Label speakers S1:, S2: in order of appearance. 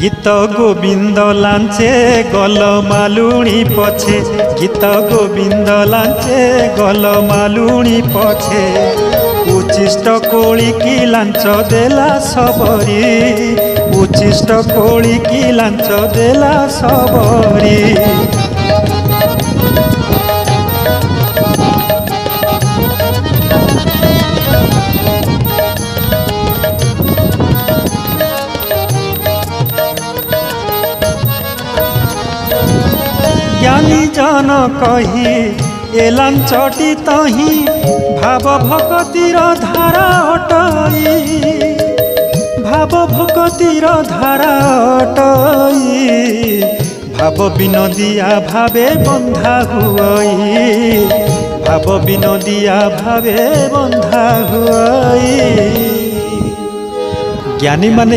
S1: गीत गोविंद लांचे गल मालुणी पछे, गीत गोविंद लांचे गल मालुणी पछे। उचिष्ट कोड़ी की लांच देला सबरी, उचिष्ट कोड़ी की लांच देला सबरी। ज्ञानी जन कही ए लांचटी तही, भाव भगतीर धारा अटई, भाव भगतीर धारा अटई। भाव विनोदिया भावे बंधा हुई, भाव विनोदिया भावे बंधा हुई। ज्ञानी माने